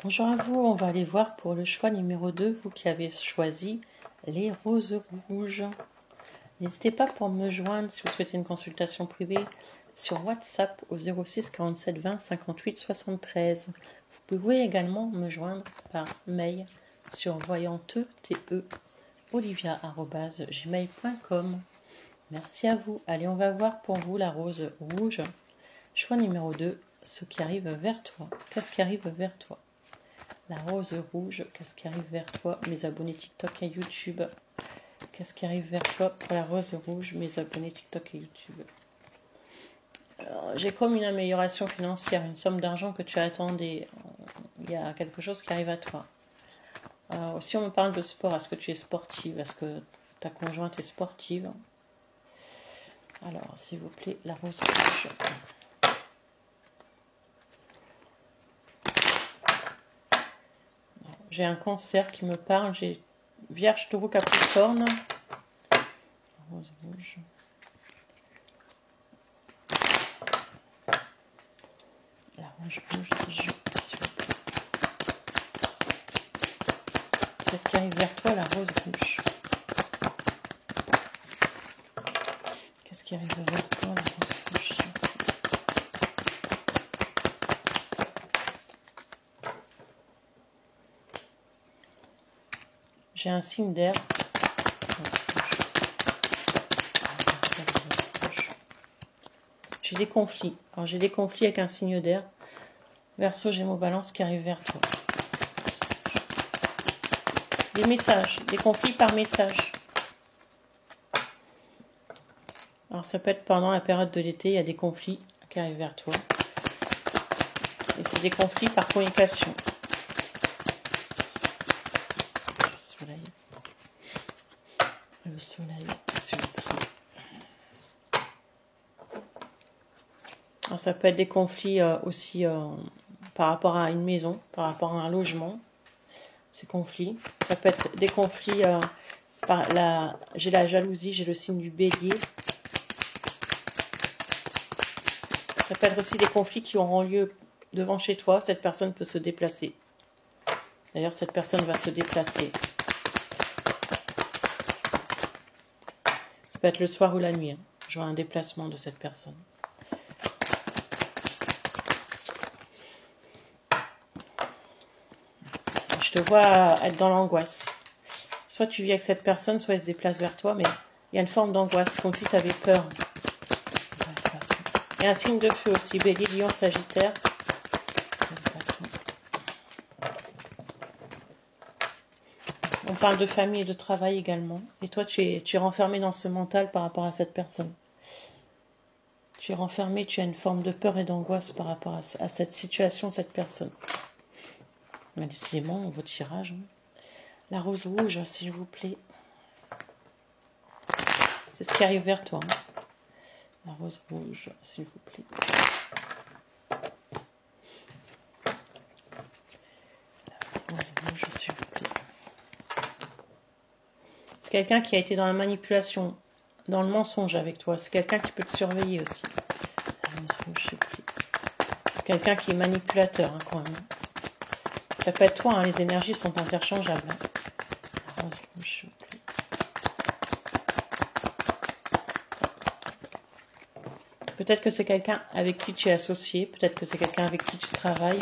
Bonjour à vous, on va aller voir pour le choix numéro 2, vous qui avez choisi les roses rouges. N'hésitez pas pour me joindre si vous souhaitez une consultation privée sur WhatsApp au 06 47 20 58 73. Vous pouvez également me joindre par mail sur voyante.olivia@gmail.com. Merci à vous. Allez, on va voir pour vous la rose rouge. Choix numéro 2, ce qui arrive vers toi. Qu'est-ce qui arrive vers toi? La rose rouge, qu'est-ce qui arrive vers toi? Mes abonnés TikTok et YouTube. Qu'est-ce qui arrive vers toi pour la rose rouge? Mes abonnés TikTok et YouTube. J'ai comme une amélioration financière, une somme d'argent que tu attendais. Il y a quelque chose qui arrive à toi. Si on me parle de sport, est-ce que tu es sportive? Est-ce que ta conjointe est sportive? Alors, s'il vous plaît, la rose rouge. J'ai un cancer qui me parle. J'ai Vierge, Taureau, Capricorne. Rose rouge. La rose rouge. Qu'est-ce qui arrive vers toi, la rose rouge? Qu'est-ce qui arrive vers toi, la rose rouge? J'ai un signe d'air. J'ai des conflits. Alors j'ai des conflits avec un signe d'air. Verseau, Gémeaux, Balance qui arrive vers toi. Des messages, des conflits par message. Alors ça peut être pendant la période de l'été, il y a des conflits qui arrivent vers toi. Et c'est des conflits par communication. Le soleil, s'il vous plaît. Alors, ça peut être des conflits aussi par rapport à une maison, par rapport à un logement. Ces conflits. Ça peut être des conflits j'ai la jalousie, j'ai le signe du bélier. Ça peut être aussi des conflits qui auront lieu devant chez toi. Cette personne peut se déplacer. D'ailleurs, cette personne va se déplacer. Ça peut être le soir ou la nuit. Je vois un déplacement de cette personne. Je te vois être dans l'angoisse. Soit tu vis avec cette personne, soit elle se déplace vers toi, mais il y a une forme d'angoisse, comme si tu avais peur. Il y a un signe de feu aussi, Bélier, Lion, Sagittaire. On parle de famille et de travail également. Et toi, tu es renfermé dans ce mental par rapport à cette personne. Tu es renfermé, tu as une forme de peur et d'angoisse par rapport à cette situation, cette personne. Décidément, vos tirages. La rose rouge, s'il vous plaît. C'est ce qui arrive vers toi. La rose rouge, s'il vous plaît. La rose rouge, s'il vous plaît. C'est quelqu'un qui a été dans la manipulation, dans le mensonge avec toi. C'est quelqu'un qui peut te surveiller aussi. La rose rouge, s'il vous plaît. C'est quelqu'un qui est manipulateur, hein, quand même. Ça peut être toi, hein, les énergies sont interchangeables. Hein. La rose rouge, s'il vous plaît. Peut-être que c'est quelqu'un avec qui tu es associé, peut-être que c'est quelqu'un avec qui tu travailles,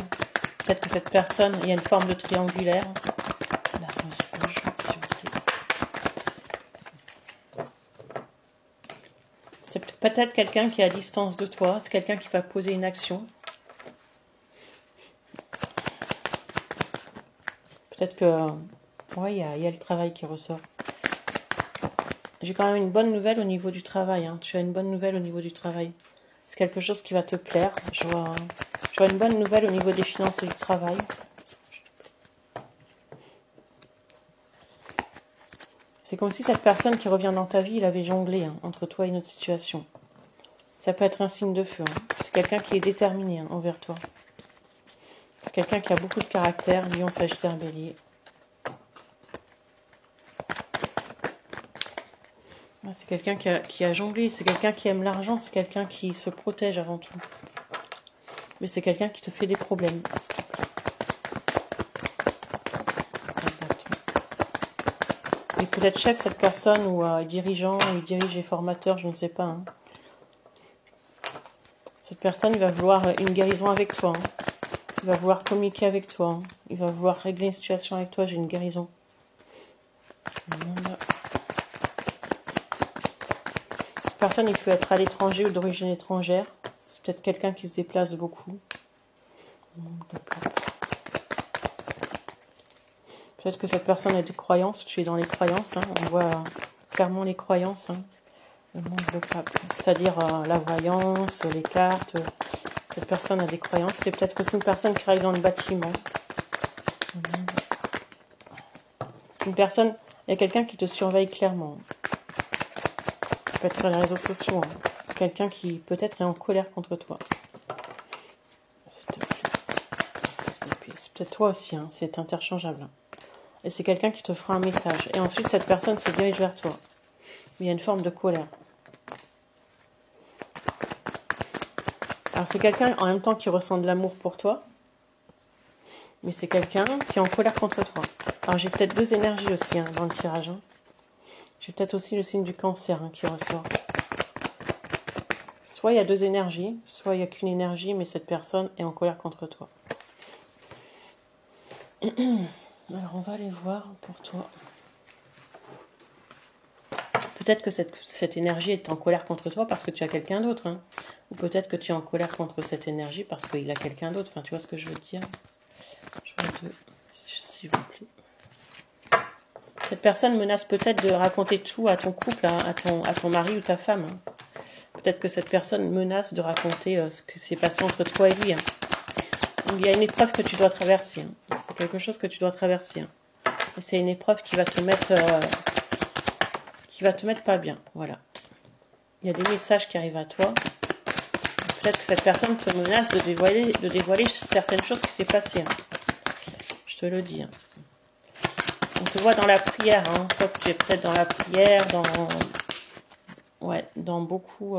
peut-être que cette personne, il y a une forme de triangulaire. La rose rouge, s'il vous plaît. C'est peut-être quelqu'un qui est à distance de toi, c'est quelqu'un qui va poser une action. Peut-être que, ouais, il y a le travail qui ressort. J'ai quand même une bonne nouvelle au niveau du travail. Hein. Tu as une bonne nouvelle au niveau du travail. C'est quelque chose qui va te plaire. Je vois une bonne nouvelle au niveau des finances et du travail. C'est comme si cette personne qui revient dans ta vie, il avait jonglé hein, entre toi et une autre situation. Ça peut être un signe de feu. Hein. C'est quelqu'un qui est déterminé hein, envers toi. C'est quelqu'un qui a beaucoup de caractère. Lion, Sagittaire, Bélier. C'est quelqu'un qui a jonglé, c'est quelqu'un qui aime l'argent, c'est quelqu'un qui se protège avant tout. Mais c'est quelqu'un qui te fait des problèmes. peut-être chef cette personne, ou dirigeant, ou il dirige les formateurs, je ne sais pas. Hein. Cette personne, il va vouloir une guérison avec toi. Hein. Il va vouloir communiquer avec toi. Hein. Il va vouloir régler une situation avec toi. J'ai une guérison. Cette personne, il peut être à l'étranger ou d'origine étrangère. C'est peut-être quelqu'un qui se déplace beaucoup. Peut-être que cette personne a des croyances. Tu es dans les croyances. Hein. On voit clairement les croyances. Hein. Le monde de pape. C'est-à-dire la voyance, les cartes. Cette personne a des croyances. C'est peut-être que c'est une personne qui travaille dans le bâtiment. C'est une personne... Il y a quelqu'un qui te surveille clairement. Ça peut être sur les réseaux sociaux. Hein. C'est quelqu'un qui peut-être est en colère contre toi. S'il te plaît. C'est peut-être toi aussi. Hein. C'est interchangeable. Hein. Et c'est quelqu'un qui te fera un message. Et ensuite, cette personne se dirige vers toi. Il y a une forme de colère. Alors, c'est quelqu'un en même temps qui ressent de l'amour pour toi. Mais c'est quelqu'un qui est en colère contre toi. Alors, j'ai peut-être deux énergies aussi hein, dans le tirage. Hein. J'ai peut-être aussi le signe du cancer hein, qui ressort. Soit il y a deux énergies, soit il n'y a qu'une énergie, mais cette personne est en colère contre toi. Alors, on va aller voir pour toi. Peut-être que cette énergie est en colère contre toi parce que tu as quelqu'un d'autre. Hein. Ou peut-être que tu es en colère contre cette énergie parce qu'il a quelqu'un d'autre. Enfin, tu vois ce que je veux dire. Je veux s'il vous plaît. Cette personne menace peut-être de raconter tout à ton couple, hein, à ton mari ou ta femme. Hein. Peut-être que cette personne menace de raconter ce qui s'est passé entre toi et lui. Hein. Donc, il y a une épreuve que tu dois traverser. Hein. C'est quelque chose que tu dois traverser. Hein. Et c'est une épreuve qui va te mettre... pas bien, voilà. Il y a des messages qui arrivent à toi. Peut-être que cette personne te menace de dévoiler certaines choses qui s'est passées. Hein. Je te le dis. Hein. On te voit dans la prière. Hein. Toi, tu es peut-être dans la prière, dans beaucoup...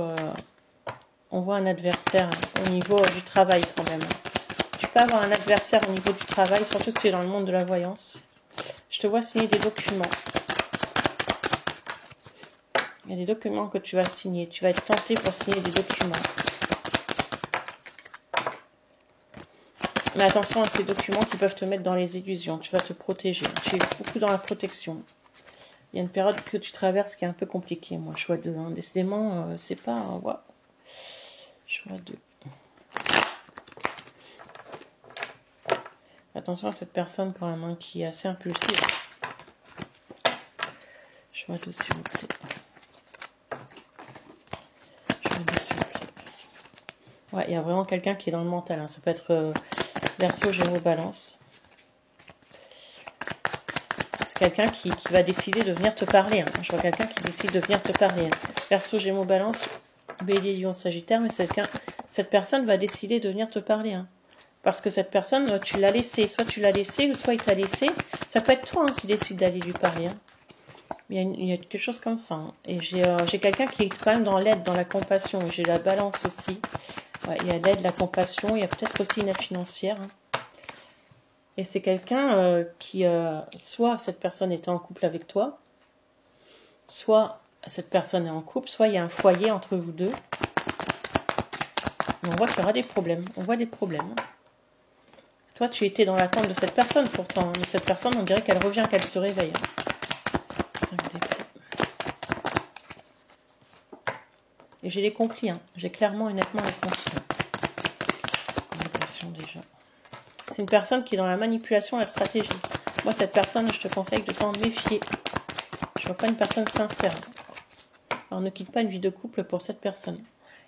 on voit un adversaire au niveau du travail quand même. Tu peux avoir un adversaire au niveau du travail, surtout si tu es dans le monde de la voyance. Je te vois signer des documents. Il y a des documents que tu vas signer. Tu vas être tenté pour signer des documents. Mais attention à ces documents qui peuvent te mettre dans les illusions. Tu vas te protéger. Tu es beaucoup dans la protection. Il y a une période que tu traverses qui est un peu compliquée. Moi, choix 2. Hein. Décidément, c'est pas... Wow. Choix 2. Attention à cette personne quand même, hein, qui est assez impulsive. Choix 2, s'il vous plaît. Ouais, il y a vraiment quelqu'un qui est dans le mental. Hein. Ça peut être Verseau, Gémeaux, Balance. C'est quelqu'un qui va décider de venir te parler. Hein. Je vois quelqu'un qui décide de venir te parler. Hein. Verseau, Gémeaux, Balance, Bélier, Lion, Sagittaire. Mais cette personne va décider de venir te parler. Hein. Parce que cette personne, tu l'as laissé. Soit tu l'as laissé, ou soit il t'a laissé. Ça peut être toi hein, qui décide d'aller lui parler. Hein. Il y a quelque chose comme ça. Hein. Et j'ai quelqu'un qui est quand même dans l'aide, dans la compassion. J'ai la Balance aussi. Ouais, il y a l'aide, la compassion, il y a peut-être aussi une aide financière. Hein. Et c'est quelqu'un qui, soit cette personne était en couple avec toi, soit cette personne est en couple, soit il y a un foyer entre vous deux. Mais on voit qu'il y aura des problèmes. On voit des problèmes. Toi, tu étais dans l'attente de cette personne pourtant. Hein. Mais cette personne, on dirait qu'elle revient, qu'elle se réveille. Hein. Et j'ai les conflits. Hein. J'ai clairement et nettement les conflits. Déjà. C'est une personne qui est dans la manipulation et la stratégie. Moi, cette personne, je te conseille de t'en méfier. Je vois pas une personne sincère. Alors, ne quitte pas une vie de couple pour cette personne.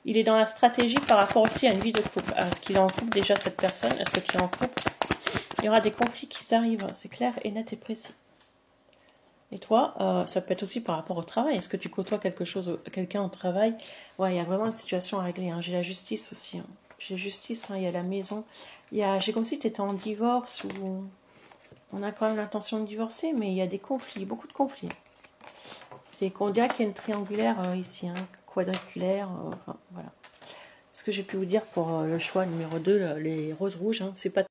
Il est dans la stratégie par rapport aussi à une vie de couple. Est-ce qu'il est en couple déjà, cette personne? Est-ce que tu es en couple? Il y aura des conflits qui arrivent. C'est clair et net et précis. Et toi, ça peut être aussi par rapport au travail. Est-ce que tu côtoies quelqu'un au travail? Ouais, il y a vraiment une situation à régler. Hein. J'ai la justice aussi. Hein. J'ai justice, hein, il y a la maison. J'ai comme si tu étais en divorce ou on a quand même l'intention de divorcer, mais il y a des conflits, beaucoup de conflits. C'est qu'on dirait qu'il y a une triangulaire ici, hein, quadrangulaire, enfin voilà. Ce que j'ai pu vous dire pour le choix numéro 2, les roses rouges, hein, c'est pas